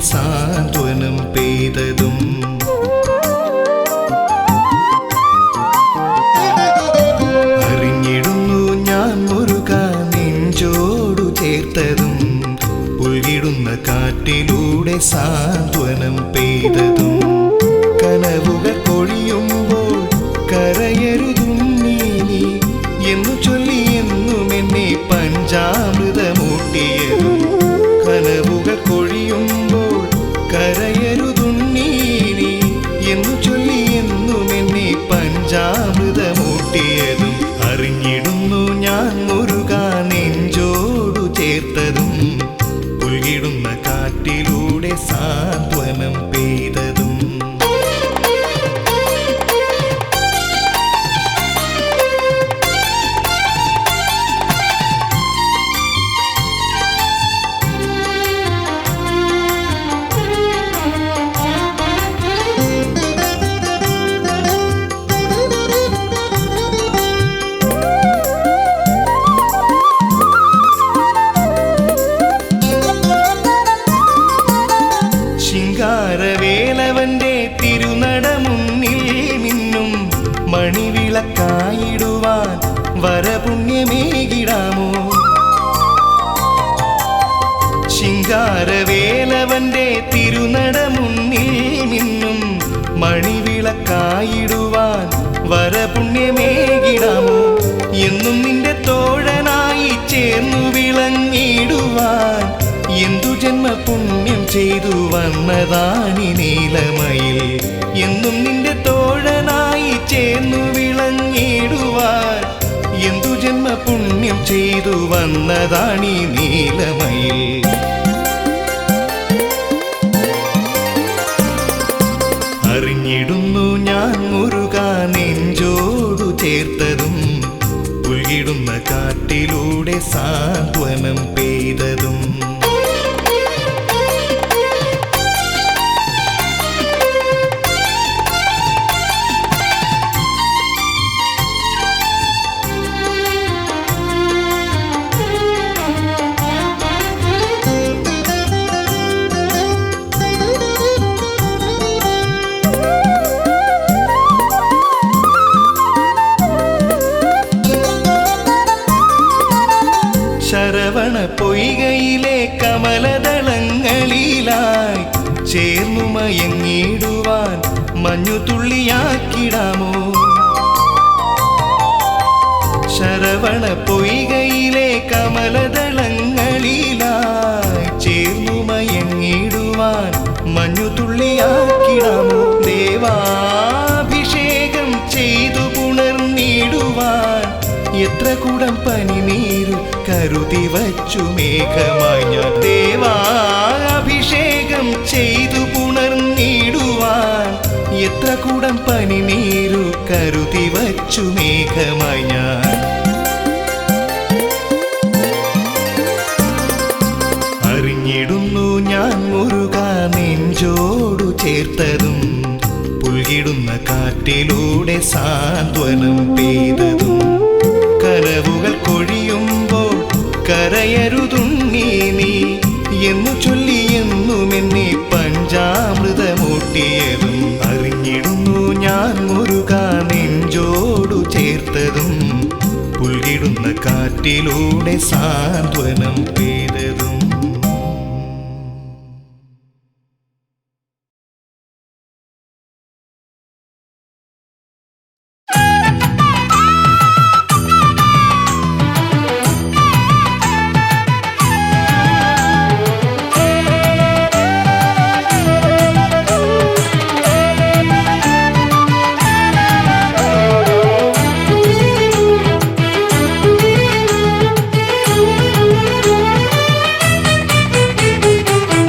സാന്ത്വനം പെയ്തതും അറിഞ്ഞിടുന്നു ഞാൻ മുരുക നെഞ്ചോടു ചേർത്തതും പുൽകിടുന്ന കാറ്റിലൂടെ സാന്ത്വനം പെയ്തതും കനവുകൾ പൊഴിയുമ്പോൾ കരയരുതുണ്ണീ നീ എന്നു ചൊല്ലി എന്നും എന്നെ പഞ്ചാമൃതമൂട്ടിയതും കനവുകൾ പൊഴിയുമ്പോൾ കരയരുതുണ്ണീ നീ എന്നു ചൊല്ലി എന്നും എന്നെ പഞ്ചാമൃതമൂട്ടിയതും അറിഞ്ഞിടുന്നു ഞാൻ മുരുക നെഞ്ചോടു ചേർത്തതും പുൽകിടുന്ന കാറ്റിലൂടെ സാന്ത്വനം പെയ്തതും ശിങ്കാരവേലവന്റെ തിരുനടമുന്നിൽ നിന്നും മണിവിളക്കായിടുവാൻ വരപുണ്യമേകിടാമോ ശിങ്കാരവേലവന്റെ തിരുനടമുന്നിൽ നിന്നും മണിവിളക്കായിടുവാൻ വരപുണ്യമേകിടാമോ എന്നും നിന്റെ തോഴനായി ചേർന്നു വിളങ്ങിടുവാൻ എന്തു ജന്മപുണ്യം ചെയ്തു വന്നതാണി നീലമയിൽ എന്നും നിന്റെ തോഴനായി ചേർന്നു വിളങ്ങിടുവാൻ എന്തു ജന്മപുണ്യം ചെയ്തു വന്നതാണി നീലമയിൽ അറിഞ്ഞിടുന്നു ഞാൻ മുരുക നെഞ്ചോടു ചേർത്തതും പുൽകിടുന്ന കാറ്റിലൂടെ സാന്ത്വനം പെയ്തതും ശരവണ പൊയ്കയിലെ കമലദളങ്ങളിലായി ചേർന്നു മയങ്ങിടുവാൻ മഞ്ഞുതുള്ളിയാക്കിടാമോ ശരവണ പൊയ്കയിലെ കമലദളങ്ങളിലായി ചേർന്നു മയങ്ങിടുവാൻ മഞ്ഞുതുള്ളിയാക്കിടാമോ ദേവാഭിഷേകം ചെയ്തു പുണർന്നിടുവാൻ എത്ര കുടം പനിനീരു കരുതി വച്ചു മേഘമായി ഞാൻ ദേവാഭിഷേകം ചെയ്തു പുണർന്നിടുവാൻ എത്ര കുടം പനിനീരു കരുതി വച്ചു മേഘമായി ഞാൻ അറിഞ്ഞിടുന്നു ഞാൻ മുരുക നെഞ്ചോടു ചേർത്തതും പുൽകിടുന്ന കാറ്റിലൂടെ സാന്ത്വനം പെയ്തതും കനവുകൾ കൊഴിയുമ്പോൾ കരയരുതുണ്ണീ നീ എന്നു ചൊല്ലി എന്നും എന്നെ പഞ്ചാമൃതമൂട്ടിയതും അറിഞ്ഞിടുന്നു ഞാൻ മുരുക നെഞ്ചോടു ചേർത്തതും പുൽകിടുന്ന കാറ്റിലൂടെ സാന്ത്വനം പെയ്തതും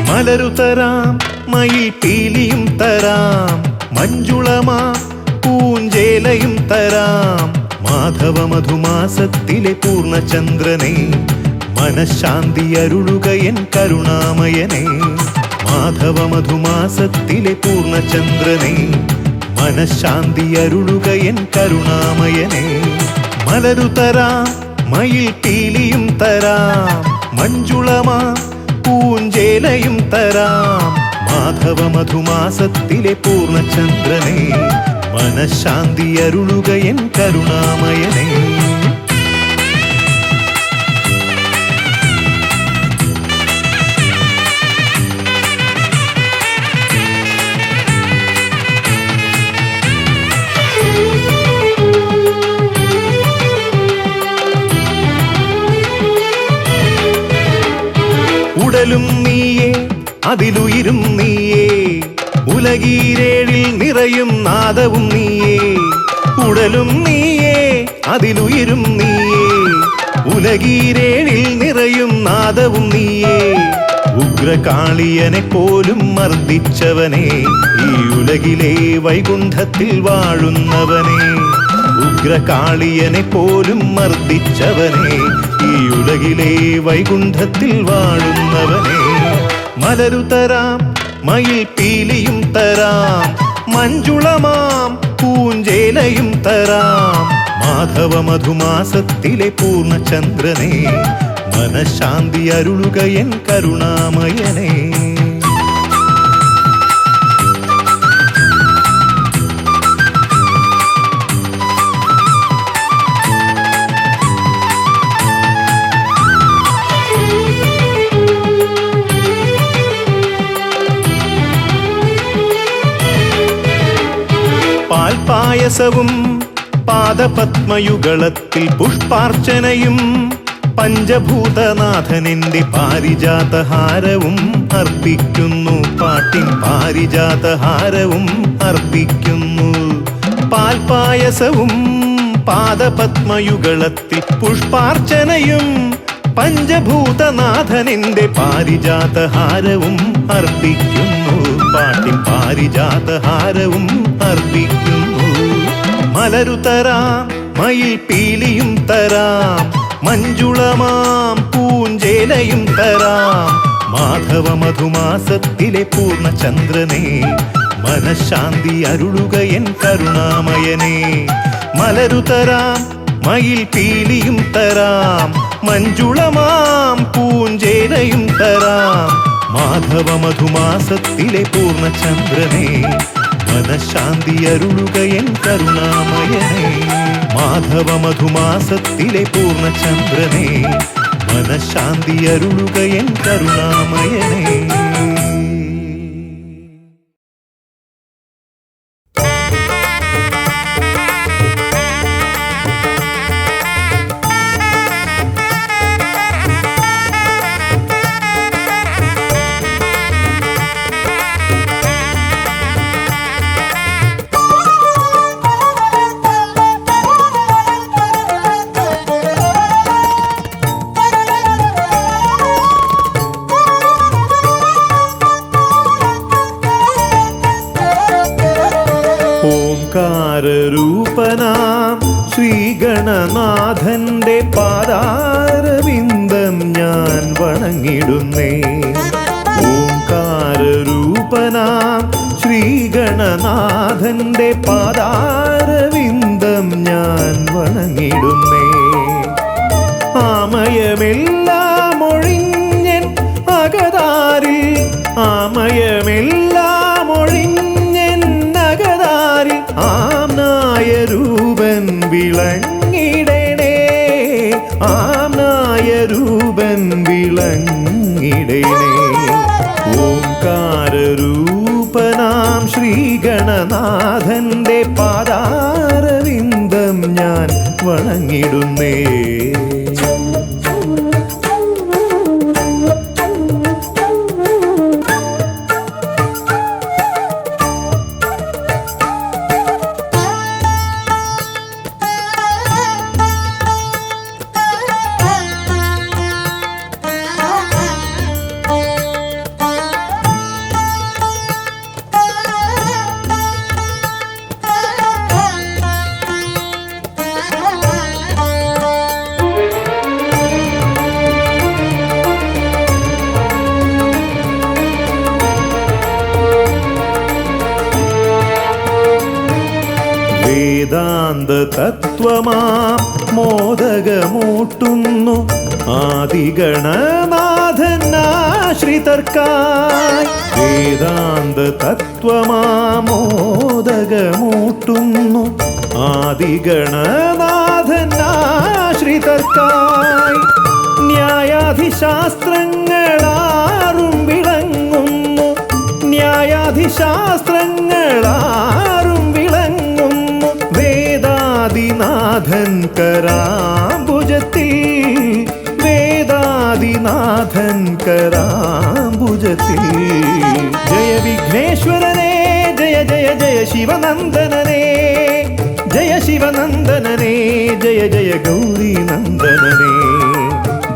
മലരു തരാം മയിൽ പീലിയും തരാം മഞ്ജുളമാ പൂഞ്ചേലയും തരാം മാധവ മധുമാസത്തിലെ പൂർണ്ണചന്ദ്രനെ മനഃശാന്തി അരുളുക എൻ കരുണാമയനെ മാധവ മധുമാസത്തിലെ പൂർണ്ണചന്ദ്രനെ മനഃശാന്തി അരുളുക എൻ കരുണാമയനെ മലരു തരാം മയിൽ പീലിയും തരാം മഞ്ജുളമാ പൂഞ്ചേലയും തരാം മാധവ മധുമാസത്തിലെ പൂർണ്ണചന്ദ്രനെ മനഃശാന്തി അരുളുക എൻ കരുണാമയനെ. ഉടലും നീയേ അതിലുയിരും നീയേ, ഉലകീരേഴിൽ നിറയും നാദവും നീയേ. ഉടലും നീയേ അതിലുയിരും നീയേ, ഉലകീരേഴിൽ നിറയും നാദവും നീയേ. ഉഗ്രകാളിയനെ പോലും മർദ്ദിച്ചവനെ, ഈ ഉലകിലെ വൈകുണ്ഠത്തിൽ വാഴുന്നവനെ. ഉഗ്രകാളിയനെ പോലും മർദ്ദിച്ചവനെ, ഈ ഉലകിലെ വൈകുണ്ഠത്തിൽ വാഴുന്നവനെ. മലരു തരാം മയിൽ പീലിയും തരാം, മഞ്ജുളമാം പൂഞ്ചേലയും തരാം. മാധവ മധുമാസത്തിലെ പൂർണ്ണചന്ദ്രനെ മനഃശാന്തി അരുളുക എൻ കരുണാമയനെ. പാൽപായസവും പാദപത്മയുഗളത്തിൽ പുഷ്പാർച്ചനയും, പഞ്ചഭൂതനാഥനിന്റെ പാരിജാതഹാരവും അർപ്പിക്കുന്നു. പാട്ടിൻ പാരിജാതഹാരവും അർപ്പിക്കുന്നു. പാൽപായസവും പാദപത്മയുഗളത്തിൽ പുഷ്പാർച്ചനയും, പഞ്ചഭൂതനാഥനിന്റെ പാരിജാതഹാരവും അർപ്പിക്കുന്നു. പാട്ടിൻ പാരിജാതഹാരവും അർപ്പിക്കുന്നു. മലരു തരാം മയിൽ പീലിയും തരാം, മഞ്ജുളമാം പൂഞ്ചേലയും തരാം. മാധവ മധുമാസത്തിലെ പൂർണ്ണചന്ദ്രനെ മനഃശാന്തി അരുളുക എൻ കരുണാമയനെ. മലരു തരാം മയിൽ പീലിയും തരാം, മഞ്ജുളമാം പൂഞ്ചേലയും തരാം. മാധവ മധുമാസത്തിലെ പൂർണ്ണചന്ദ്രനെ മനഃശാന്തി അരുളുക എൻ കരുണാമയനെ. മാധവ മധുമാസത്തിലെ പൂർണ്ണചന്ദ്രനെ മനഃശാന്തി അരുളുക എൻ കരുണാമയനെ. ഓംകാരരൂപനാം ശ്രീഗണനാഥന്റെ പാദാരവിന്ദം ഞാൻ വണങ്ങിടുന്നേ. ഓംകാരരൂപനാം ശ്രീഗണനാഥന്റെ പാദാരവിന്ദം ഞാൻ വണങ്ങിടുന്നേ. ആമയമെല്ലാം ഒഴിഞ്ഞൻ അകതാരിൽ, ആമയമെല്ലാം ഒഴിഞ്ഞൻ അകതാരിൽ ആംനായ രൂപൻ വിളങ്ങിടണേ. ആംനായ രൂപൻ വിളങ്ങിടണേ. ഓംകാരരൂപനാം ശ്രീഗണനാഥന്റെ പാദാരവിന്ദം ഞാൻ വണങ്ങിടുന്നേ. വേദാന്ത തത്വമാം മോദകമൂട്ടുന്നു ആദിഗണനാഥൻ ആശ്രിതർക്കായി വേദാന്ത തത്വമാമോദകമൂട്ടുന്നു ആദിഗണനാഥൻ ആശ്രിതർക്കായി ന്യായാധിശാസ്ത്രങ്ങളാറും വിളങ്ങുന്നു ന്യായാധിശാസ്ത്രങ്ങളാറും വിളങ്ങുന്നു വേദാദിനാഥൻ കരാംബുജത്തിൽ വേദാദിനാഥൻ കരാംബുജത്തിൽ ജയ വിഘ്നേശ്വരനേ ജയ ജയ ജയ ശിവനന്ദനനേ ജയ ശിവനന്ദനനേ ജയ ജയ ഗൗരി നന്ദനനേ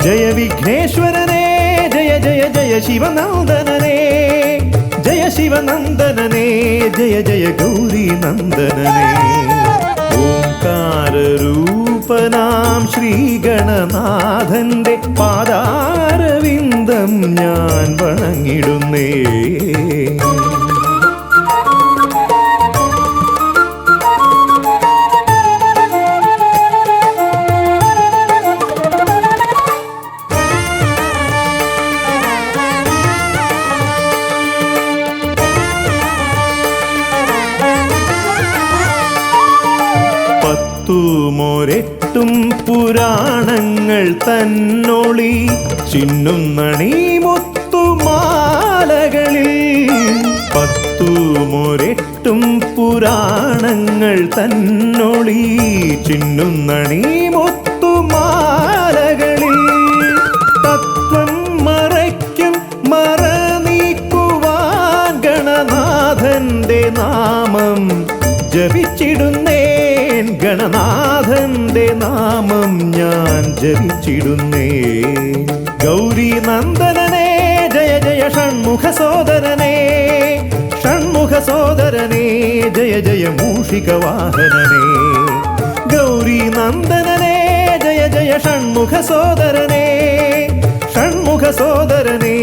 ജയ വിഘ്നേശ്വരനേ ജയ ജയ ജയ ശിവനന്ദനനേ ജയ ശിവനന്ദനനേ ജയ ജയ ഗൗരി നന്ദനനേ ഓംകാരരൂപനാം ശ്രീഗണനാഥന്റെ പാദാരവിന്ദം ഞാൻ വണങ്ങിടുന്നേ പത്തുമൊരെട്ടും പുരാണങ്ങൾ തന്നൊളി ചിന്നുന്നണി മുത്തുമാലകളിൽ പത്തുമൊരെട്ടും പുരാണങ്ങൾ തന്നൊളി ചിന്നുന്നണി മുത്തുമാലകളിൽ തത്വം മറയ്ക്കും മറ നീക്കുവാൻ ഗണനാഥന്റെ നാമം ജപിച്ചിടുന്നേൻ ഗണനാഥന്റെ നാമം ഞാൻ ജപിച്ചിടുന്നേ ഗൗരി നന്ദനനേ ജയ ജയ ഷൺമുഖ സോദരനേ ഷൺമുഖ സോദരനേ ജയ ജയ മൂഷിക വാഹനനേ ഗൗരി നന്ദനനേ ജയ ജയ ഷൺമുഖ സോദരനേ ഷൺമുഖ സോദരനേ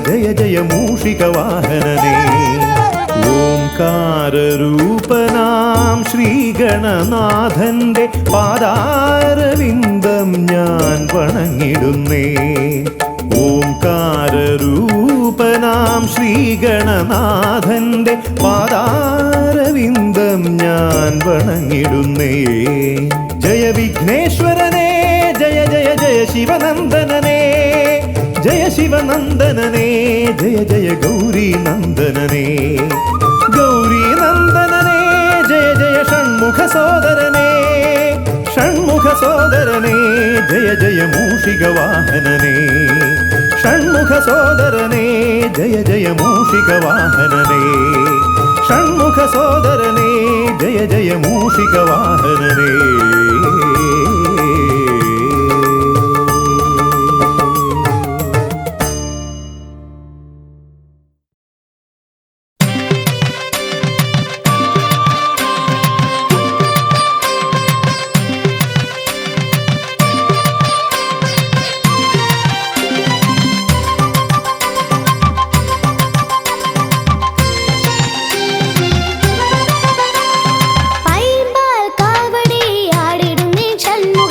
ജയ ജയ മൂഷിക വാഹനനേ ഓംകാരരൂപനാം ശ്രീഗണനാഥന്റെ പാദാരവിന്ദം ഞാൻ വണങ്ങിടുന്നേ ഓംകാരരൂപനാം ശ്രീഗണനാഥന്റെ പാദാരവിന്ദം ഞാൻ വണങ്ങിടുന്നേ ജയ വിഘ്നേശ്വരനേ ജയ ജയ ജയ ശിവനന്ദനനേ ജയ ശിവനന്ദനനേ ജയ ജയ ഗൗരി നന്ദനനേ ഗൗരി നന്ദനനേ ജയ ജയ ഷൺമുഖ സോദരനേ ഷൺമുഖ സോദരനേ ജയ ജയ മൂഷിക വാഹനനേ ഷൺമുഖ സോദരനേ ജയ ജയ മൂഷിക വാഹനനേ ഷൺമുഖ സോദരനേ ജയ ജയ മൂഷിക വാഹനനേ പൈമ്പാൽ കാവടി ആടിടുന്നേ ഷൺമുഖ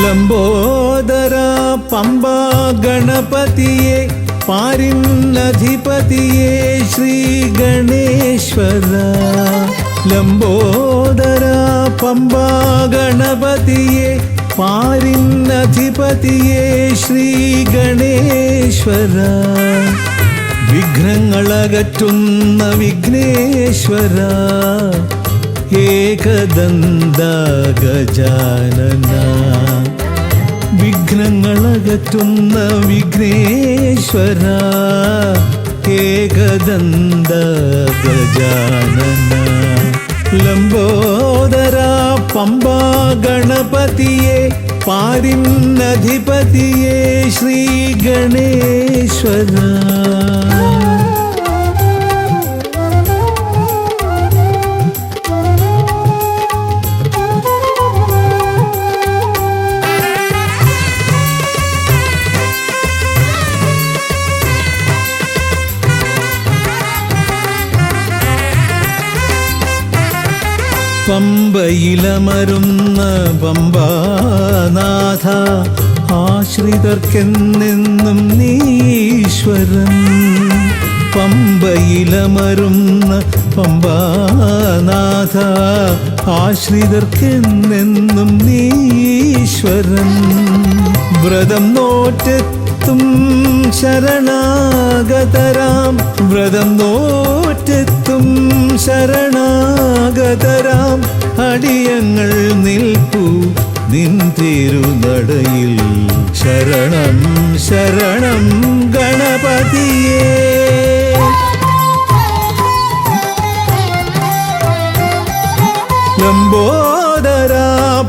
ലംബോദര പമ്പാ ഗണപതിയെ പാരിന്നധിപതിയെ ശ്രീ ഗണേശ്വര. ലംബോദര പമ്പാ ഗണപതിയെ പാരിന്നധിപതിയെ ശ്രീ ഗണേശ്വര. വിഘ്നങ്ങളകറ്റുന്ന വിഘ്നേശ്വര ഏകദന്ത ഗജാനന. വിഘ്നങ്ങളകറ്റുന്ന വിഘ്നേശ്വര ഏകദന്ത ഗജാനന. ലംബോദര പമ്പാ ഗണപതിയെ പാരിന്നധിപതിയെ ശ്രീ ഗണേശ്വര. പമ്പയിലമരുന്ന പമ്പാനാഥ ആശ്രിതർക്കെന്നെന്നും നീശ്വരൻ. പമ്പയിലമരുന്ന പമ്പാനാഥ ആശ്രിതർക്കെന്നെന്നും നീശ്വരൻ. വ്രതം നോറ്റെത്തും ശരണാഗതരാം വ്രതം നോറ്റെത്തും ശരണാഗതരാം അടിയങ്ങൾ നിൽപ്പു നിൻ തിരുനടയിൽ. ശരണം ശരണം ഗണപതിയേ. ലംബോദര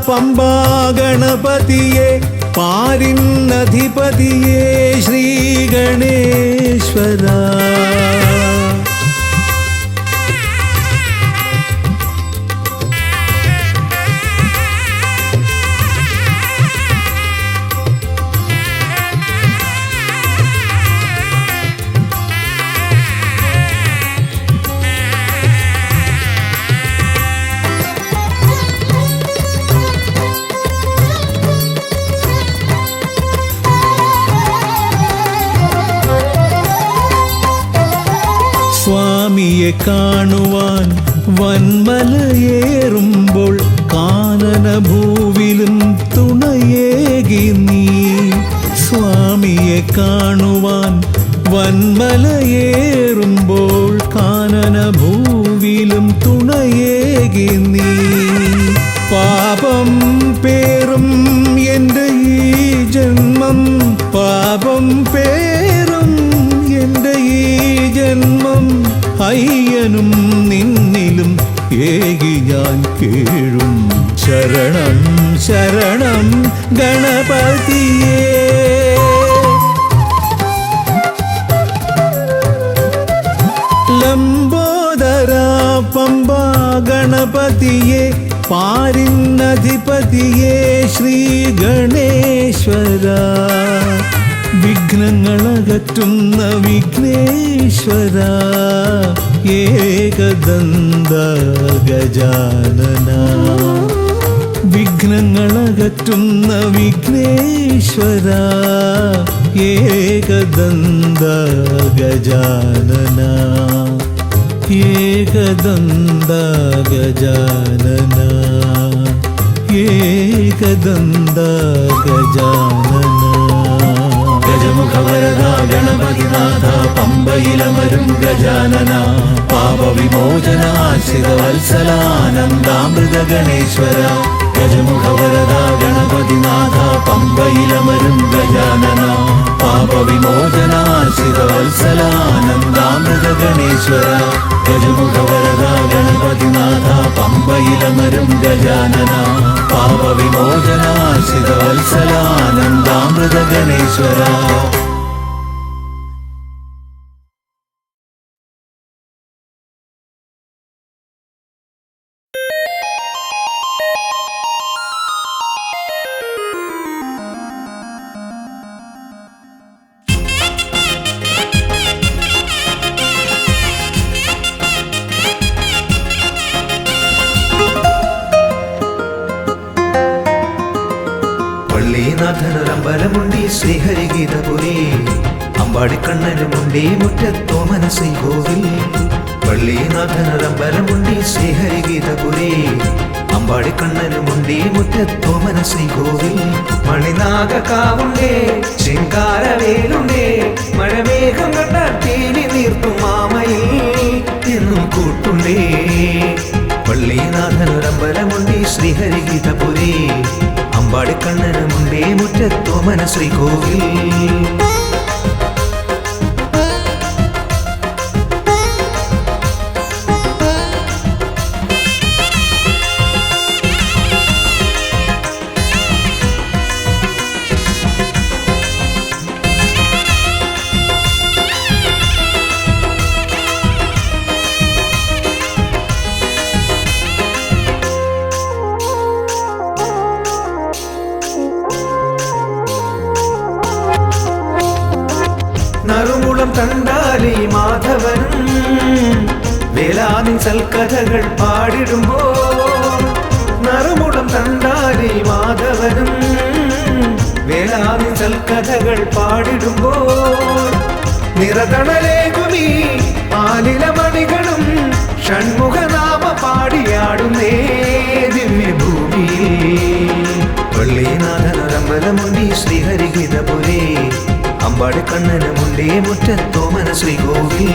പമ്പാ ഗണപതിയെ പാരിന്നധിപതിയെ ശ്രീ ഗണേശ്വര. സ്വാമിയെ കാണുവാൻ വന്മലയേറുമ്പോൾ കാനനഭൂവിലും തുണയേകി നീ. സ്വാമിയെ കാണുവാൻ വന്മലയേറുമ്പോൾ കാനനഭൂവിലും തുണയേകി നീ. പാപം പേറും എൻ്റെ ഈ ജന്മം പാപം പേറും എൻ്റെ ഈ ജന്മം അയ്യനും നിന്നിലും ഏകി ഞാൻ കേഴും. ശരണം ശരണം ഗണപതിയേ. ലംബോദര പമ്പാ ഗണപതിയെ പാരിന്നധിപതിയെ ശ്രീ ഗണേശ്വര. വിഘ്നങ്ങളകറ്റുന്ന വിഘ്നേശ്വര ഏകദന്ത ഗജാനന. വിഘ്നങ്ങളകറ്റുന്ന വിഘ്നേശ്വര ഏകദന്ത ഗജാനന. ഏകദന്ത ഗജാനന ഏകദന്ത ഗജാനന. ഗജമുഖവരദ ഗണപതിനാഥ പമ്പയിലമരും ഗജാനന. പാപവിമോചന ആശ്രിത വത്സലാനന്ദാമൃത ഗണേശ്വര. ഗജമുഖവരദ ഗണപതിനാഥ പമ്പയിലമരും ഗജാനന. പാപവിമോചന ആശ്രിത വത്സലാനന്ദാമൃത ഗണേശ്വര. ഗജമുഖവരദ ഗണപതിനാഥ പമ്പയിലമരും ഗജാനന. പാപവിമോചന ആശ്രിത വത്സലാനന്ദാമൃത ഗണേശ്വര. പള്ളിനാഥനൊരമ്പലമുണ്ടി ശ്രീഹരിഗീതപുരി അമ്പാടിക്കണ്ണനുമുണ്ടി മുറ്റത്തോമന ശ്രീകോവിൽ പള്ളിനാഥനൊരമ്പലമുണ്ടി ശ്രീഹരിഗീതപുരി അമ്പാടിക്കണ്ണനുമുണ്ടി മുറ്റത്തോമന ശ്രീകോവിൽ മണിനാഗക്കാവുണ്ടേ ശൃംഗാരവേലുണ്ടേ മഴമേഘം കണ്ട തീനി നീർത്തും മാമയിൽ എന്നും കൂട്ടുണ്ടേ പള്ളിനാഥനൊരമ്പലമുണ്ടി ശ്രീഹരിഗീതപുരി അമ്പാടിക്കണ്ണനുമുണ്ടേ മുറ്റത്തോമന ശ്രീകോവിൽ നറുമുളം കണ്ടാലി മാധവനും വേലാനിൻ സൽക്കഥകൾ പാടിടുമ്പോൾ നറുമുളം കണ്ടാലി മാധവനും വേലാനിൻ സൽക്കഥകൾ പാടിടുമ്പോൾ നിറതണലേകുമീ ആലിലമണികളും ഷൺമുഖനാമ പാടിയാടുന്നേ ദിവ്യഭൂമിയിൽ പള്ളിനാഥനൊരമ്പലമുണ്ടി ശ്രീഹരിഗീതപുരി അമ്പാടിക്കണ്ണനുമുണ്ടേ മുറ്റത്തോമന ശ്രീകോവിൽ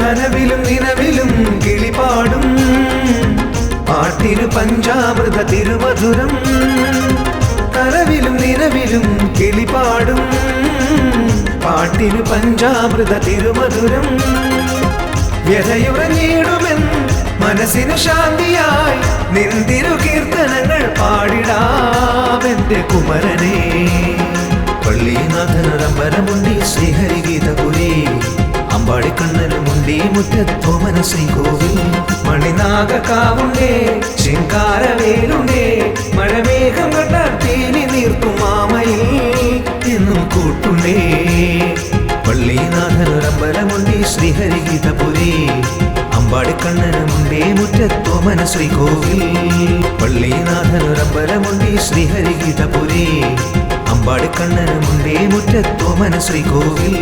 കനവിലും നിലവിലും കിളിപാടും പാട്ടിനു പഞ്ചാമൃത തിരുമധുരം കനവിലും നിലവിലും കിളിപാടും പാട്ടിനു പഞ്ചാമൃത തിരുമധുരം വ്യഥയുറഞ്ഞിടുമെൻ മനസ്സിന് ശാന്തിയായി നിന്തിരു കീർത്തനങ്ങൾ പാടിടാമെന്റെ കുമരനെ പള്ളിനാഥനൊരമ്പലമുണ്ടി ശ്രീഹരിഗീതപുരി അമ്പാടിക്കണ്ണനുമുണ്ടി മുറ്റത്തോമന ശ്രീകോവിൽ മണിനാഗക്കാവുണ്ടേ ശൃംഗാരവേലുണ്ടേ മഴമേഘം കണ്ട തീനി നീർത്തും മാമയിൽ എന്നും കൂട്ടുണ്ടേ പള്ളിനാഥനൊരമ്പലമുണ്ടി ശ്രീഹരിഗീതപുരി അമ്പാടിക്കണ്ണനുമുണ്ടേ മുറ്റത്തോമന ശ്രീകോവിൽ പള്ളിനാഥനൊരമ്പലമുണ്ടി ശ്രീഹരിഗീതപുരി അമ്പാടിക്കണ്ണനുമുണ്ടേ മുറ്റത്തോമന ശ്രീകോവിൽ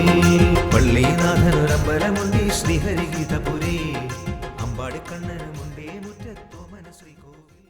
പള്ളിനാഥനൊരമ്പലമുണ്ടി ശ്രീഹരിഗീതപുരി അമ്പാടിക്കണ്ണനുമുണ്ടേ മുറ്റത്തോമന ശ്രീകോവിൽ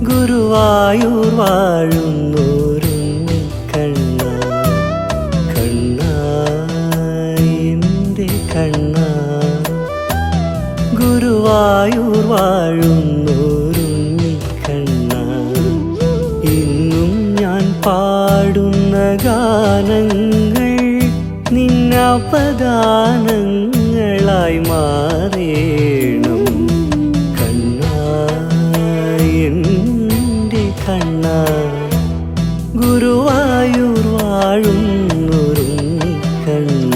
ഗുരുവായൂർ വാഴുന്നോരുണ്ണി കണ്ണ കണ്ണ എൻ്റെ കണ്ണ ഗുരുവായൂർ വാഴുന്നോരുണ്ണി കണ്ണ ഇന്നും ഞാൻ പാടുന്ന ഗാനങ്ങൾ നിന്നപദാനങ്ങളായി മാറേണം കണ്ണ ഗുരുവായൂർ വാഴുന്നൊരുണ്ണി കണ്ണ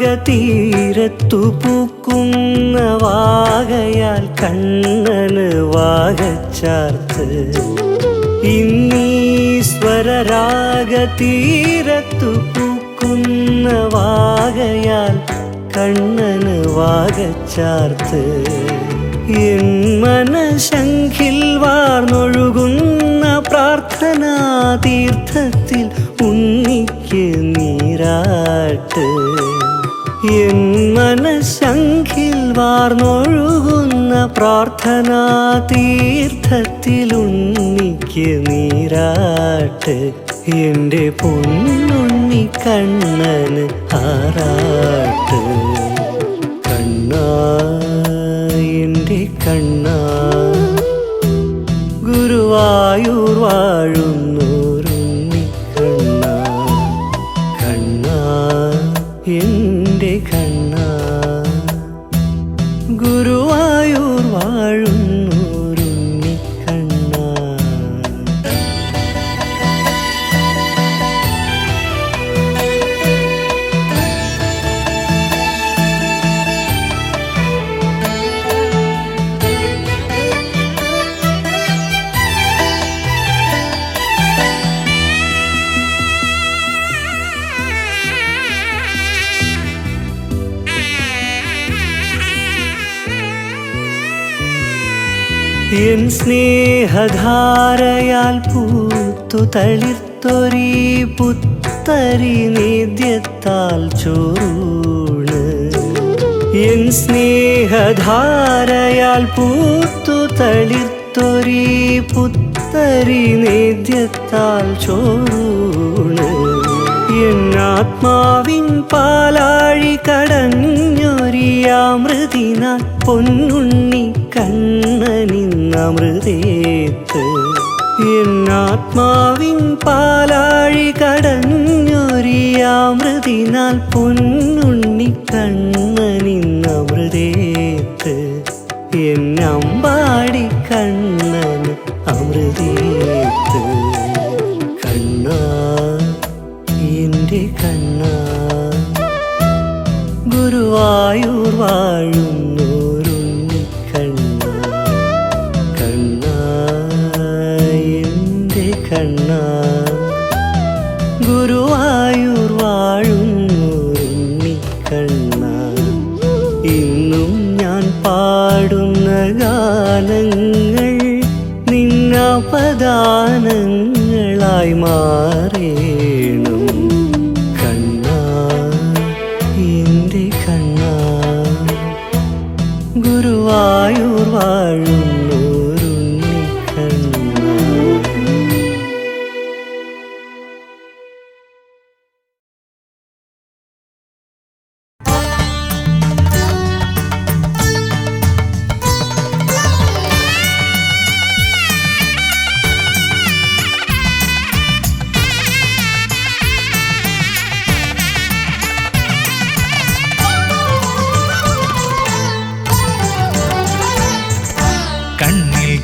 സ്വരരാഗതീരത്തു പൂക്കുന്ന വാകയാൽ കണ്ണന് വാകച്ചാർത്ത് സ്വരരാഗതീരത്തു പൂക്കുന്ന വാകയാൽ കണ്ണന് വാകച്ചാർത്ത് എൻ മനശംഖിൽ വാർന്നൊഴുകുന്ന പ്രാർത്ഥനാ തീർത്ഥത്തിൽ ഉണ്ണിക്ക് നീരാട്ട് എൻ മനശംഖിൽ വാർന്നൊഴുകുന്ന പ്രാർത്ഥനാ തീർത്ഥത്തിൽ ഉണ്ണിക്ക് നീരാട്ട് എൻ്റെ പൊന്നുണ്ണി കണ്ണന് ആറാട്ട് കണ്ണാ എൻ്റെ കണ്ണാ ഗുരുവായൂർ വാഴുന്നോരുണ്ണി കണ്ണാ കണ്ണാ എൻ്റെ കണ്ണാ ഗുരുവായൂർ വാഴുന്നോരുണ്ണി കണ്ണാ. എൻ സ്നേഹധാരയാൽ പൂത്തു തളിർത്തൊരീ പുത്തരി നേദ്യത്താൽ ചോറൂണ് എൻ സ്നേഹധാരയാൽ പൂത്തു തളിർത്തൊരീ പുത്തരി നേദ്യത്താൽ ചോറൂണ് എന്നാത്മാവിൻ പാലാഴി കടഞ്ഞൊരിയാമൃതിനാൽ പൊന്നുണ്ണി കണ്ണനിന്നമൃതേത്ത് എന്നാത്മാവിൻ പാലാഴി കടഞ്ഞൊരിയാമൃതിനാൽ പൊന്നുണ്ണി കണ്ണനിന്നമൃതേത്ത് എന്നമ്പാടി കണ്ണന് അമൃതേത്ത് കണ്ണാ എൻ്റെ കണ്ണാ ഗുരുവായൂർ വാഴുന്നോരുണ്ണി കണ്ണാ കണ്ണാ എൻ്റെ കണ്ണാ ഗുരുവായൂർ വാഴുന്നോരുണ്ണി കണ്ണാ ഇന്നും ഞാൻ പാടുന്ന ഗാനങ്ങൾ നിന്നപദാനങ്ങളായി മാറേണം കണ്ണാ എൻ്റെ കണ്ണാ ഗുരുവായൂർ വാഴുന്നോരുണ്ണി കണ്ണാ.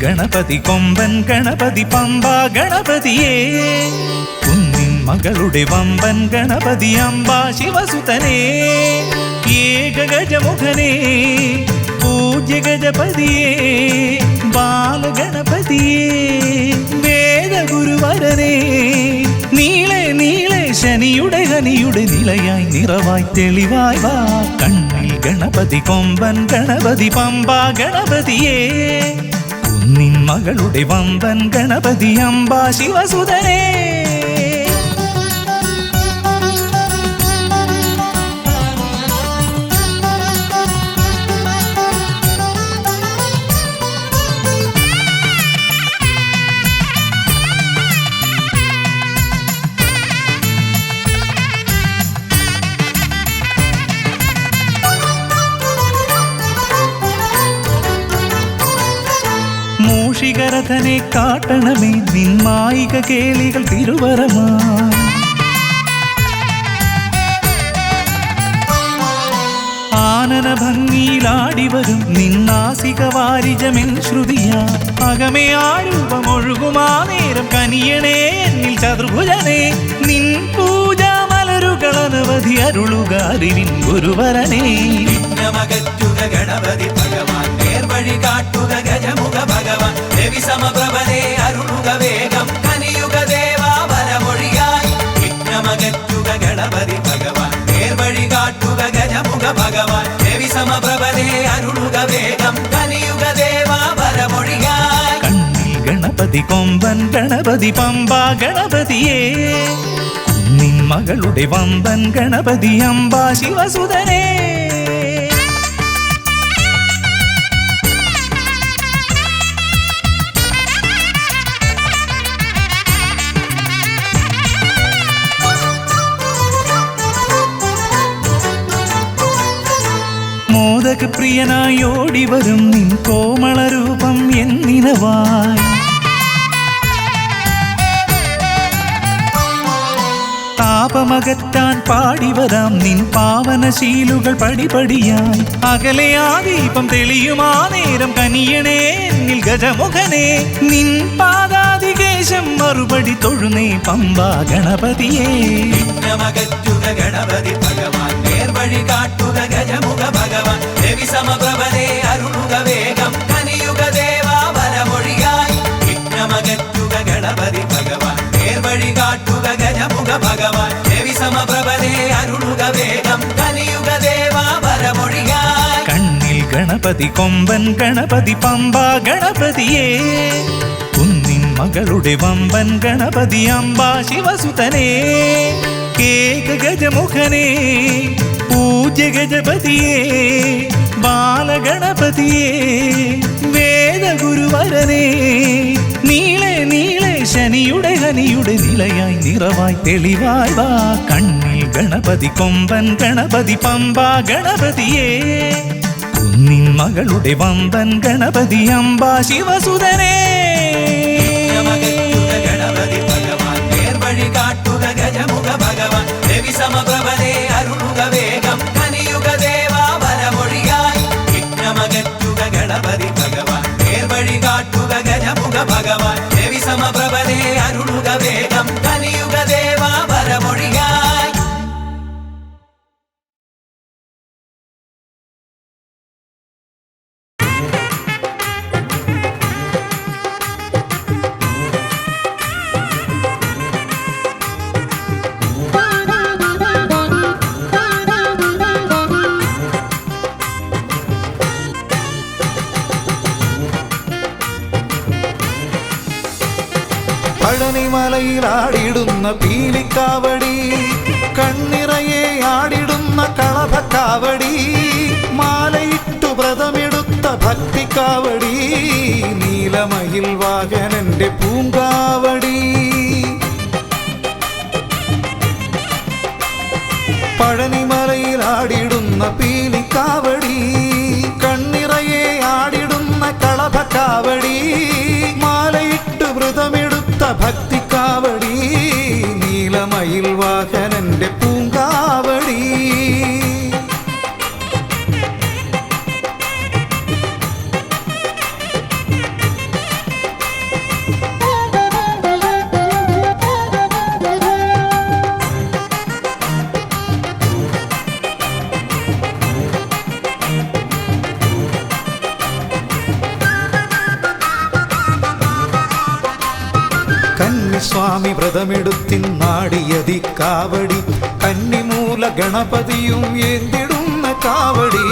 ഗണപതി കൊമ്പൻ ഗണപതി പമ്പ ഗണപതിയേ കുന്നിൻ മകളുടെ വമ്പൻ ഗണപതി അമ്പ ശിവസുതനേ ഏകഗജമുഖനേ പൂജ്യ ഗജപതിയേ ബാലഗണപതിയേ വേദഗുരുവരനേ നീളെ നീളെ ശനിയുടെ ഹനിയുടെ നിലയായി നിറവായി തെളിവായി വാ കണ്ണിൽ ഗണപതി കൊമ്പൻ ഗണപതി പമ്പ ഗണപതിയേ നിൻ മകളുടെ വമ്പൻ ഗണപതി അമ്പ ശിവസുതനേ മൂഷികരഥനെ കാട്ടണമേ നിന്മായിക കേളികൾ തിരുവരമാ ആനന ഭംഗിയിലാടിവരും നിന്നാസിക വാരിജമെൻ ശ്രുതിയാ അകമേ ആരൂപമൊഴുകുമാ നേരം കനിയണേ എന്നിൽ ചതുർഭുജനേ നിൻ പൂജാമലരുകളന അനവധി അരുളുക അറിവിൻ ഗുരുവരനേ. വിഘ്നമകറ്റുക ഗണപതി ഭഗവാൻ, നേർവഴി കാട്ടുക ഗജമുഖ ഭഗവാൻ, രവി സമപ്രഭനെ അരുളുക വേഗം കനിയുക ദേവാ വരമൊഴിയായി. വിഘ്നമകറ്റുക ഗണപതി ഭഗവാൻ, നേർവഴി കാട്ടുക ഗജമുഖ ഭഗവാൻ, രവി സമപ്രഭനെ അരുളുക വേഗം കനിയുക ദേവാ വരമൊഴിയായി. കണ്ണിൽ ഗണപതി കൊമ്പൻ ഗണപതി പമ്പ ഗണപതിയേ, നിൻ മകളുടെ വമ്പൻ ഗണപതി അംബാ ശിവസുതനേ. മോദകപ്രിയനായി ഓടിവരും നിൻ കോമളരൂപം എന്നിനവായി. താപമകറ്റാൻ പാടിവരാം നിൻ പാവനശീലുകൾ പടിപടിയായി. അകലെ ആ ദീപം തെളിയുമാ നേരം കനിയണേ എന്നിൽ ഗജമുഖനെ. നിൻ പാദാതികേശം മറുപടി തൊഴുന്നേ പമ്പാ ഗണപതിയേ. വിഘ്നമകറ്റുക ഗണപതി ഭഗവാൻ, നേർവഴി കാട്ടുക ഗജമുഖ ഭഗവാൻ, രവി സമപ്രഭനെ അരുളുക വേഗം കനിയുക ദേവാ വരമൊഴിയായി. വിഘ്നമകറ്റുക ഗണപതി ഭഗവാൻ, നേർവഴി കാട്ടുക ഗജമുഖ ഭഗവാൻ, രവി സമപ്രഭനെ അരുളുക വേഗം കനിയുക ദേവാ വരമൊഴിയായി. കണ്ണിൽ ഗണപതി കൊമ്പൻ ഗണപതി പമ്പ ഗണപതിയേ, കുന്നിൻ മകളുടെ വമ്പൻ ഗണപതി അംബാ ശിവസുതനേ. കേക ഗജമുഖനേ പൂജ്യ ഗജപതിയേ, ബാലഗണപതിയേ വേദഗുരുവരനേ. നീളെ നീളെ ശനിയുടെ ഹനിയുടെ നിലയായി നിറവായി തെളിവായി വാ. കണ്ണിൽ ഗണപതി കൊമ്പൻ ഗണപതി പമ്പ ഗണപതിയേ, കുന്നിൻ മകളുടെ വമ്പൻ ഗണപതി അംബാ ശിവസുതനേ. വിഘ്നമകറ്റുക ഗണപതി ഭഗവാൻ, നേർവഴി കാട്ടുക ഗജമുഖ ഭഗവാൻ, രവി സമപ്രഭനെ അരുളുക വേഗം കനിയുക ദേവാ വരമൊഴിയായി. വിഘ്നമകറ്റുക ഗണപതി ഭഗവാൻ, നേർവഴി കാട്ടുക ഗജമുഖ ഭഗവാൻ, രവി സമപ്രഭനെ അരുളുക വേഗം കനിയുക ദേവാ വരമൊഴിയായി. പഴനിമലയിൽ ആടിടുന്ന പീലിക്കാവടി, കണ്ണിറയെ ആടിടുന്ന കളഭക്കാവടി, മാലയിട്ടു വ്രതമെടുത്ത ഭക്തിക്കാവടി, നീലമയിൽ വാഹനന്റെ പൂങ്കാവടി. പഴനിമലയിൽ ആടിടുന്ന പീലിക്കാവടി, കണ്ണിറയെ ആടിടുന്ന കളഭക്കാവടി, മാലയിട്ടു വ്രതമെടുത്ത ഭക്തിക്കാവടി, നീലമയിൽ വാഹനന്റെ പൂങ്കാവടി. കന്നിസ്വാമി വ്രതമെടുത്തിന്നാടിയതി കാവടി, കന്നിമൂല ഗണപതിയും ഏന്തിടുന്ന കാവടി.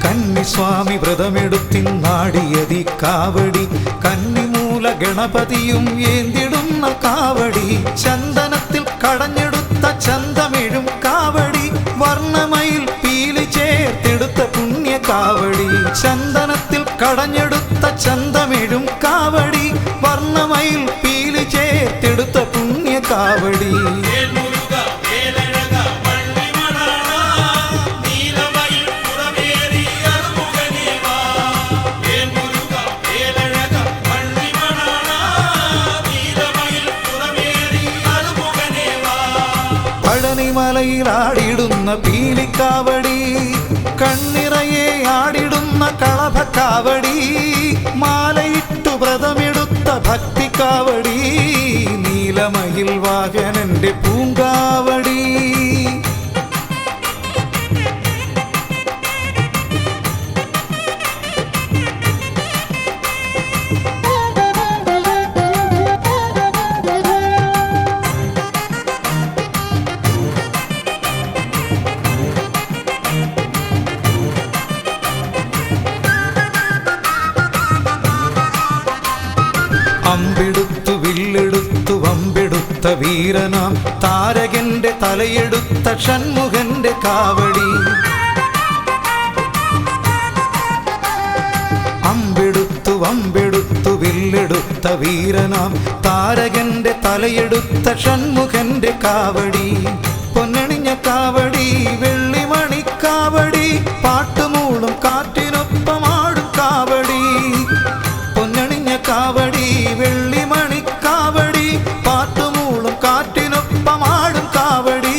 കന്നിസ്വാമി വ്രതമെടുത്തിന്നാടിയതി കാവടി, കന്നിമൂല ഗണപതിയും ഏന്തിടുന്ന കാവടി. ചന്ദനത്തിൽ കടഞ്ഞെടുത്ത ചന്തമിഴും കാവടി, വർണ്ണമയിൽ പീലി ചേർത്തെടുത്ത പുണ്യ കാവടി. ചന്ദനത്തിൽ കടഞ്ഞെടുത്ത ചന്തമിഴും കാവടി, വർണ്ണമയിൽ പീലി ചേർത്തെടുത്ത പുണ്യ കാവടി. പഴനിമലയിൽ ആടിടുന്ന പീലിക്കാവടി, കണ്ണിറയെ ആടിടുന്ന കളഭക്കാവടി, മാലയിട്ടു വ്രതമെടുത്ത ഭക്തിക്കാവടി, നീലമയിൽ നീലമയിൽ വാഹനന്റെ പൂങ്കാവടി. അമ്പെടുത്തു വില്ലെടുത്തു വമ്പെടുത്ത വീരനാം താരകന്റെ തലയെടുത്ത ഷൺമുഖന്റെ കാവടി. അമ്പെടുത്തു വമ്പെടുത്തു വില്ലെടുത്ത വീരനാം താരകന്റെ തലയെടുത്ത ഷൺമുഖന്റെ കാവടി. പൊന്നണിഞ്ഞ കാവടി വെള്ളിമണിക്കാവടി, പാട്ടുമൂളും കാറ്റിനൊപ്പമാടും കാവടി. പൊന്നണിഞ്ഞ കാവടി വെള്ളിമണിക്കാവടി, പാട്ടുമൂളും കാറ്റിനൊപ്പമാടും കാവടി.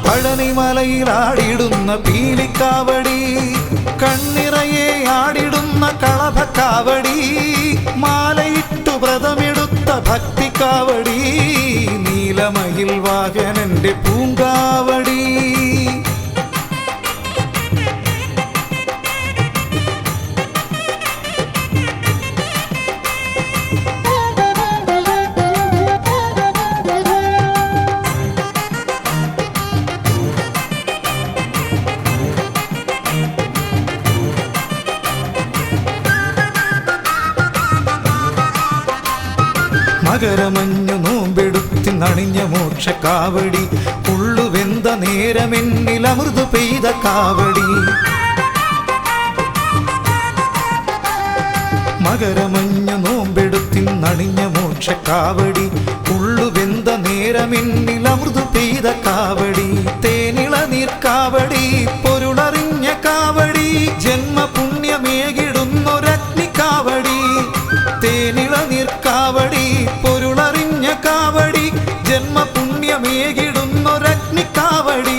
പഴനിമലയിലാടിടുന്ന പീലിക്കാവടി, കണ്ണിറയെ ആടിടുന്ന കളഭക്കാവടി, മാലയിട്ടു വ്രതമെടുത്ത ഭക്തിക്കാവടി, നീലമയിൽ വാഹനന്റെ പൂങ്കാവടി. മകരമഞ്ഞു നോമ്പെടുത്തി നണിഞ്ഞ മോക്ഷക്കാവടി, ഉള്ളുവെന്ത നേരമെന്നിൽ അമൃതു പെയ്ത കാവടി. മകരമഞ്ഞു നോമ്പെടുത്തി നണിഞ്ഞ മോക്ഷക്കാവടി, ഉള്ളുവെന്ത നേരമെന്നിൽ അമൃതു പെയ്ത കാവടി. തേനിള നീർക്കാവടി പൊരുളറിഞ്ഞ കാവടി, ജന്മപുണ്യമേകിടുന്നൊരഗ്നിക്കാവടി. തേനിള നീർക്കാവടി പൊരുളറിഞ്ഞ കാവടി, ജന്മപുണ്യമേകിടുന്നൊരഗ്നിക്കാവടി.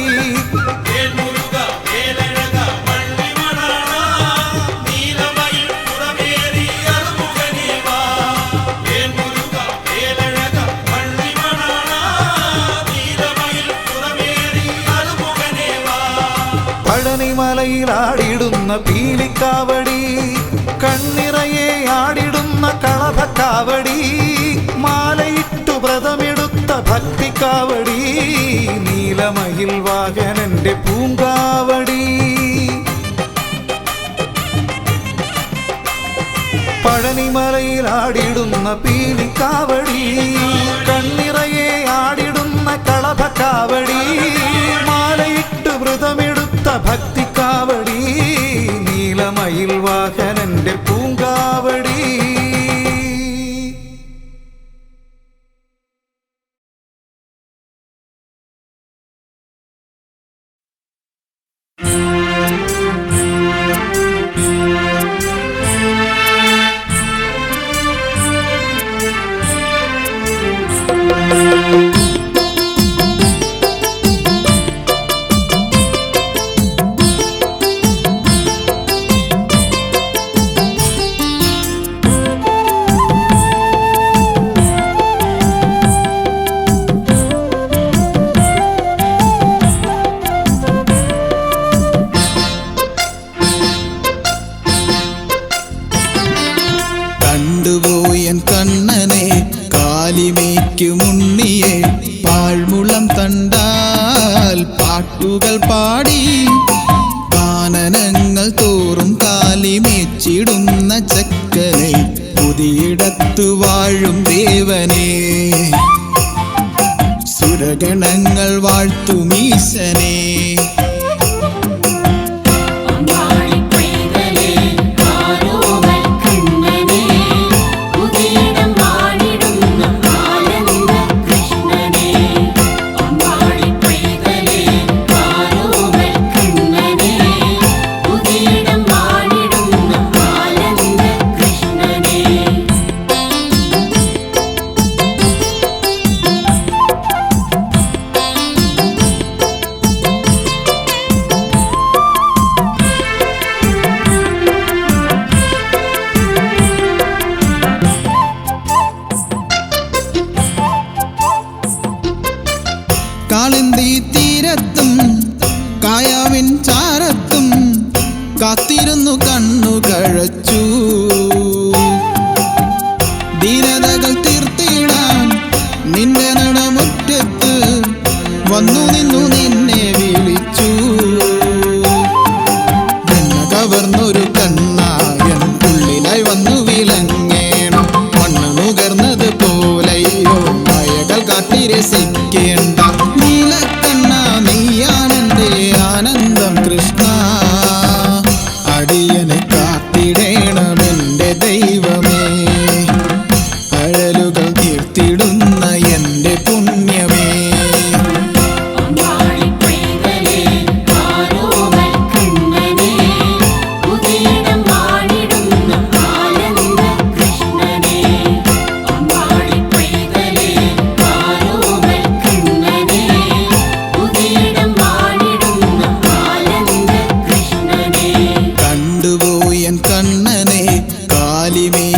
പഴനിമലയിലാടിടുന്ന പീലിക്കാവടി, കണ്ണിറയെ ആടിടുന്ന കളഭക്കാവടി, മാലയിട്ടു വ്രതമെടുത്ത ഭക്തിക്കാവടി, നീലമയിൽ വാഹനന്റെ പൂങ്കാവടി. പഴനിമലയിലാടിടുന്ന പീലിക്കാവടി, കണ്ണിറയെ ആടിടുന്ന കളഭക്കാവടി, മാലയിട്ടു വ്രതമെടുത്ത ഭക്തിക്കാവടി, നീലമയിൽ വാഹനന്റെ പൂങ്കാവടി. കണ്ടുപോയൻ കണ്ണനെ കാലിമേക്കുമുണ്ണിയെ, പാഴ്മുളം കണ്ടാൽ പാട്ടുകൾ പാടി, കാനനങ്ങൾ തോറും കാലിമേച്ചിടുന്ന ചക്കനെ, പുതിയിടത്തു വാഴും ദേവനെ, സുരഗണങ്ങൾ വാഴ്ത്തുമീശനെ.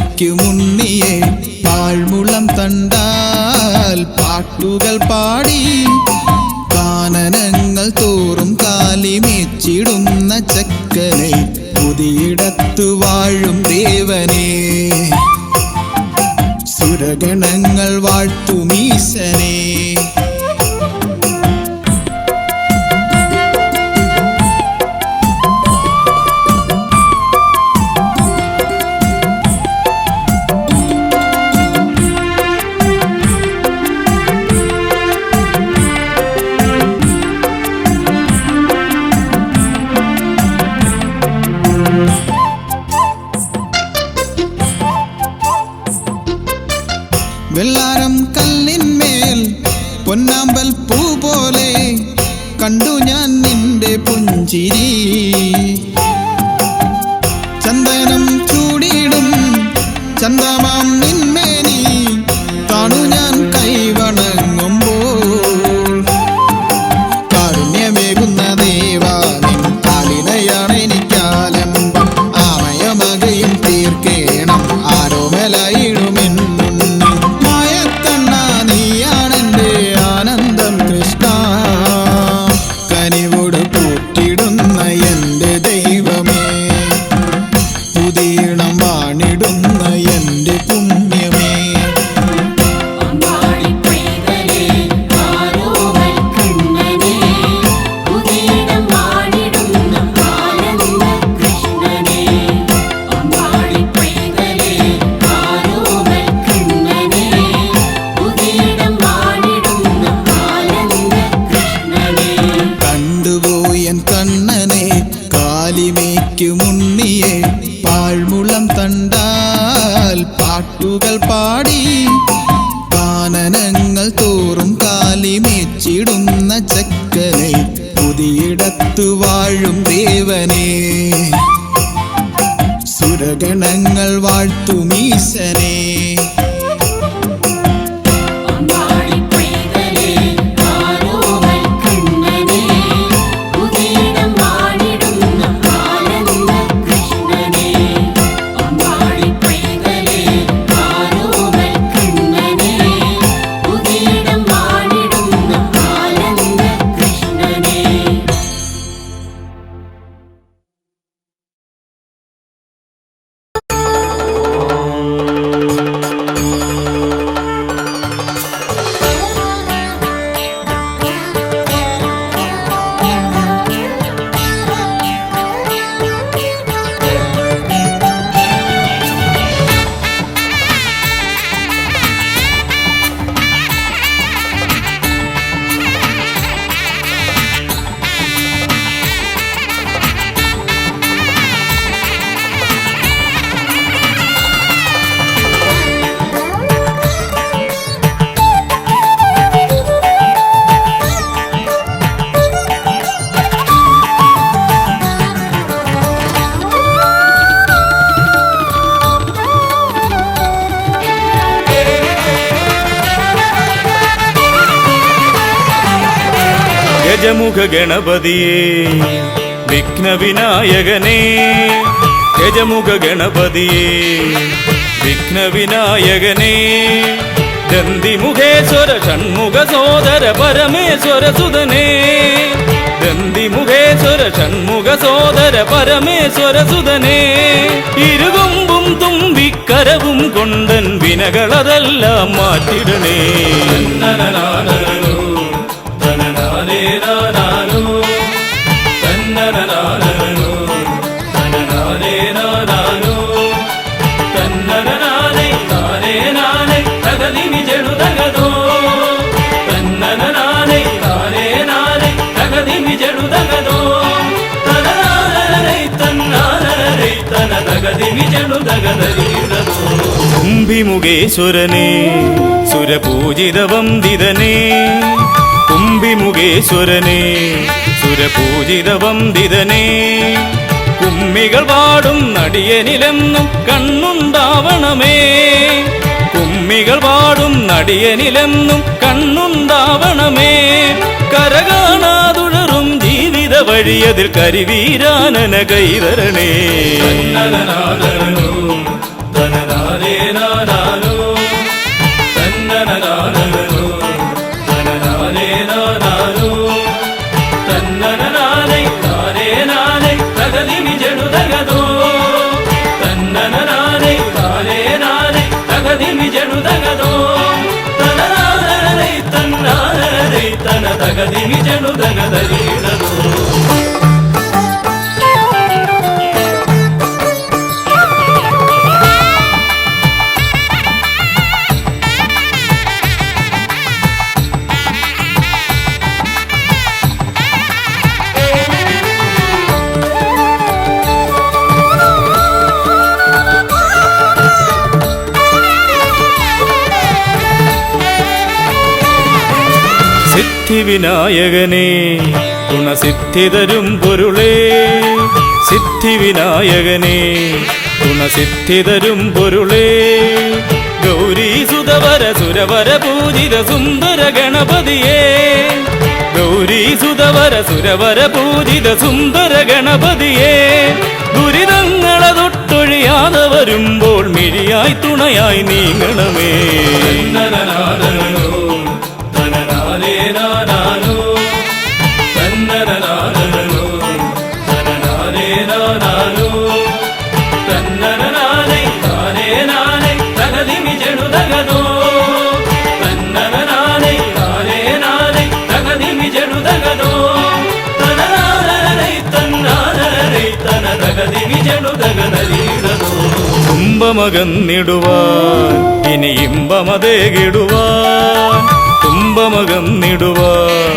കാലിമേക്കുമുണ്ണിയെ പാഴ്മുളം തണ്ടാൽ പാട്ടുകൾ പാടി കാനനങ്ങൾ തോറും കാലിമേച്ചിടുന്ന ചക്കനെ പുതിയിടത്തു വാഴും ദേവനെ സുരഗണങ്ങൾ വാഴ്ത്തുമീശനെ വെള്ളാരം കല്ലിന്മേൽ പൊന്നാമ്പൽ പൂ പോലെ കണ്ടു ഞാൻ നിന്റെ പുഞ്ചിരി ചന്ദനം ചൂടിയിടും ചന്ദമാം നിന്മേനി കാണു ഞാൻ കൈവണങ്ങുമ്പോൾ കാരുണ്യമേകുന്ന ദേവാ നിൻ കാലിലയാണ് എനിക്കാലംബം ആമയമകയും തീർക്കേണം ആരോമലായിടുമെൻ കനിവോട് കൂട്ടിടുന്ന എൻ്റെ ദൈവമേ പുതിയിടം വാണിടുന്ന എൻ്റെ പുണ്യമേ കണ്ണനെ കാലിമേക്കുമുണ്ണിയെ പാഴ്മുളം തണ്ടാൽ പാട്ടുകൾ പാടി കാനനങ്ങൾ തോറും കാലിമേച്ചിടുന്ന ചക്കനെ പുതിയിടത്തു വാഴും ദേവനെ സുരഗണങ്ങൾ വാഴ്ത്തുമീശനെ ഗജമുഖ ഗണപതിയേ വിഘ്നവിനായകനേ ഗജമുഖ ഗണപതിയേ വിഘ്നവിനായകനേ ദന്തിമുഖേശ്വര ഷൺമുഖ സോദര പരമേശ്വര സുതനേ ദന്തിമുഖേശ്വര ഷൺമുഖ സോദര പരമേശ്വര സുതനേ ഇരുകൊമ്പും തുമ്പിക്കരവും കൊണ്ടൻ വിനകളതെല്ലാം മാറ്റിടണേ കുംഭിമുഖേശ്വരനേ സുരപൂജിതവന്ദിതനേ കുംഭിമുഖേശ്വരനേ സുരപൂജിതവന്ദിതനേ കുമ്മികൾ പാടും നടിയനിലെന്നും കണ്ണുണ്ടാവണമേ കുമ്മികൾ പാടും നടിയനിലെന്നും കണ്ണുണ്ടാവണമേ കരകാണാതുഴറും ജീവിത വഴിയതിൽ കരിവീരാനന കൈതരണേ ದಗದರಿಡದು സിദ്ധിവിനായകനേ ഗുണസിദ്ധിതരും പൊരുളേ സിദ്ധിവിനായകനേ ഗുണസിദ്ധിതരും പൊരുളേ ഗൗരീസുതവര സുരവര പൂജിത സുന്ദര ഗണപതിയേ ഗൗരീസുതവര സുരവര പൂജിത സുന്ദര ഗണപതിയേ ദുരിതങ്ങളെ തൊട്ടൊഴിയാതെ വരുമ്പോൾ മിഴിയായി തുണയായി നീങ്ങണമേ തുമ്പമകന്നിടുവാൻ ഇനി ഇമ്പമതേകിടുവാൻ തുമ്പമകന്നിടുവാൻ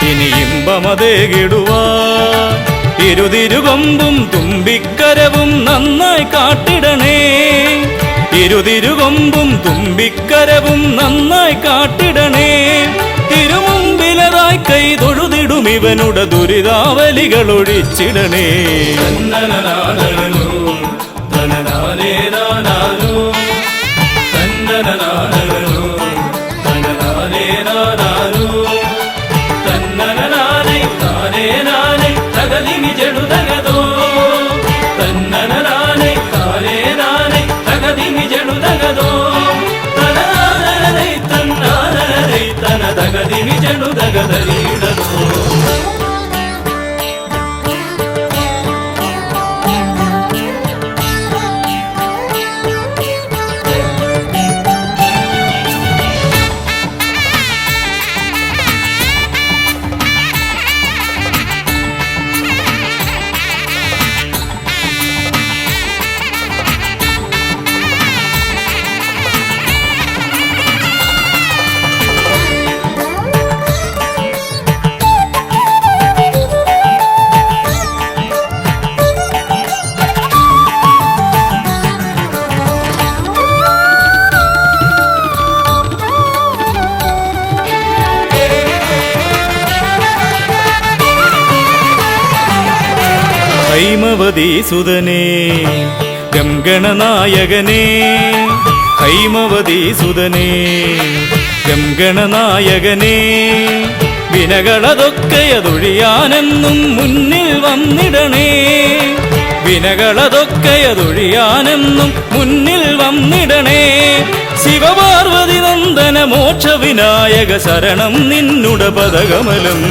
ഇനി ഇമ്പമതേകിടുവാൻ ഇരുതിരുകൊമ്പും തുമ്പിക്കരവും നന്നായി കാട്ടിടണേ ഇരുതിരുകൊമ്പും തുമ്പിക്കരവും നന്നായി കാട്ടിടണേ തിരുമുമ്പിലതായി കൈ തൊഴുതിടും ഇവനുടെ ദുരിതാവലികൾ ഒഴിച്ചിടണേ ഹൈമവതീസുതനേ ഗംഗണനായകനേ ഹൈമവതീസുതനേ ഗംഗണനായകനേ വിനകളതൊക്കെയതൊഴിയാനെന്നും മുന്നിൽ വന്നിടണേ വിനകളതൊക്കെയതൊഴിയാനെന്നും മുന്നിൽ വന്നിടണേ ശിവപാർവതി നന്ദന മോക്ഷ വിനായക ശരണം നിന്നുട പദകമലം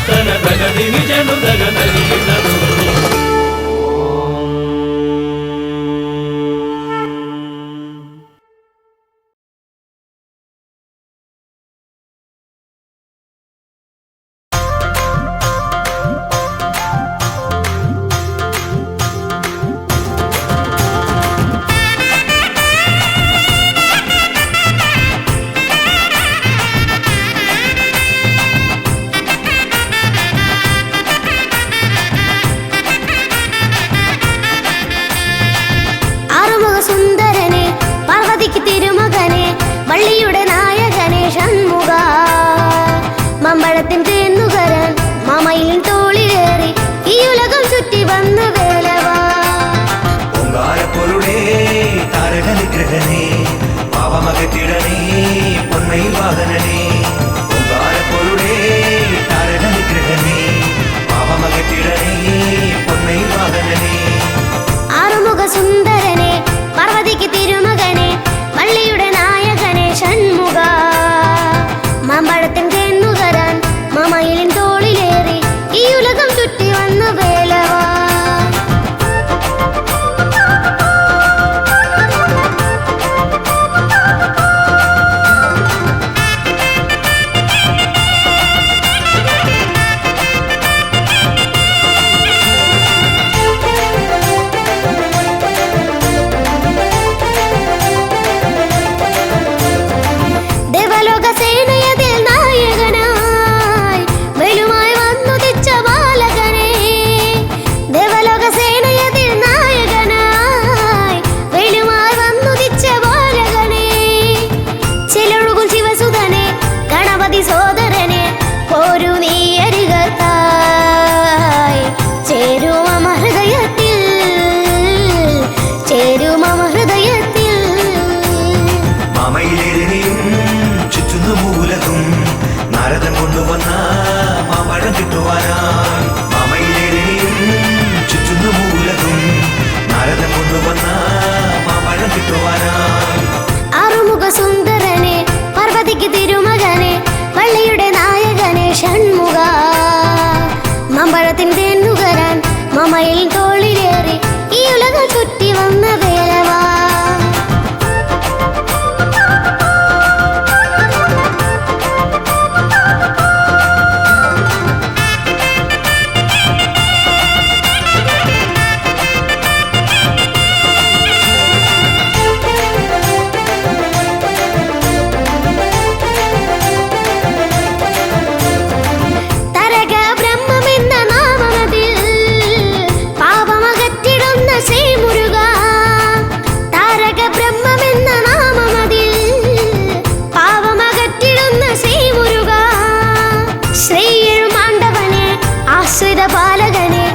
తన దగదిమి జను దగదరిగినదు പാപമകറ്റിടണേ പൊന്മയിൽ വാഹനനേ ഓങ്കാരപ്പൊരുളേ താരകനിഗ്രഹനേ പാപമകറ്റിടണേ പൊന്മയിൽ വാഹനനേ ആറുമുഖ സുന്ദരനെ പാർവതിക്ക് തിരുമകനെ വള്ളിയുടെ നായകനെ ഷൺമുഖ മാമ്പഴത്തിൻ തേന്നുകരാൻ മാമയിലിൻ തോളിലേറി ഈ ഉലകം ചുറ്റി വന്ന വേലവാ ദേവലോക സേനയതിൽ നായകനായി വെലുമായി വന്നുദിച്ച ബാലകനെ ദേവലോക സേനയതിൽ നായകനായി വെലുമായി വന്നുദിച്ച ബാലകനെ ചിലൊഴുകും ശിവസുതനെ ഗണപതി സോദരനെ ഒരു നീയരികത്തായി ചേരുമമ ഹൃദയത്തിൽ ചേരുമമ ഹൃദയത്തിൽ മാമയിലേറിയും ചുറ്റുന്നു മൂലകും നാരദം കൊണ്ടുവന്ന മാമ്പഴം കിട്ടുവാനായി മാമയിലേറിയും ചുറ്റുന്നു മൂലകും നാരദം കൊണ്ടുവന്ന മാമ്പഴം കിട്ടുവാനായി ആറുമുഖ സുന്ദരനെ പാർവതിക്ക് തിരുമകനെ വള്ളിയുടെ നായകനെ ഷൺമുഖ മാമ്പഴത്തിൻ തേന്നുകരാൻ മാമയിൽ തോളിലേറി ഈ ഉലകം ചുറ്റി വന്ന വേലവാ തരക ബ്രഹ്മമെന്ന നാമമതിൽ പാപമകറ്റിടുന്ന ശ്രീമുരുക താരക ബ്രഹ്മമെന്ന നാമമതിൽ പാപമകറ്റിടുന്ന ശ്രീമുരുക ശ്രീമാണ്ടവനെ ആശ്രിത പാലകനെ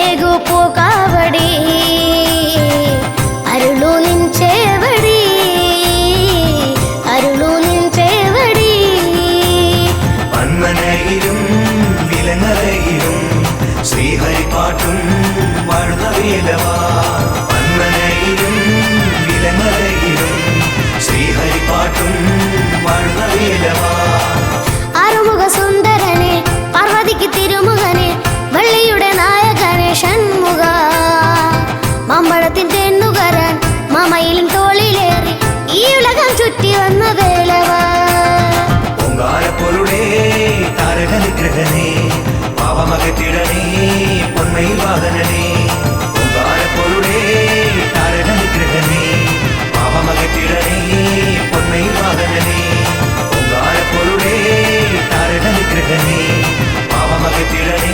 ഏകോപൂക്കാവടി അരുളു നിൻ ചേവടി അരുളു നിൻ ചേവടി പന്മനയിലും വിലങ്ങറയിലും ശ്രീഹരിപ്പാട്ടും വാഴുന്ന വേലവാ പന്മനയിലും വിലങ്ങറയിലും ശ്രീഹരിപ്പാട്ടും വാഴുന്ന വേലവാ ആറുമുഖ സുന്ദരനെ പാർവതിക്ക് തിരുമുഖനെ വള്ളിയുടെ നായകനെ ഷൺമുഖ മാമ്പഴത്തിൻ തേന്നുകരാൻ മാമയിലും തോളിലേറി ഈ ഉലകം ചുറ്റി വന്ന വേലവാ ഓങ്കാരപ്പൊരുളേ താരകനിഗ്രഹനേ പാപമകറ്റിടണേ പൊന്മയിൽ വാഹനനേ ഓങ്കാരപ്പൊരുളേ താരകനിഗ്രഹനേ പാപമകറ്റിടണേ പൊന്മയിൽ വാഹനനേ ഓങ്കാരപ്പൊരുളേ താരകനിഗ്രഹനേ പാപമകറ്റിടണേ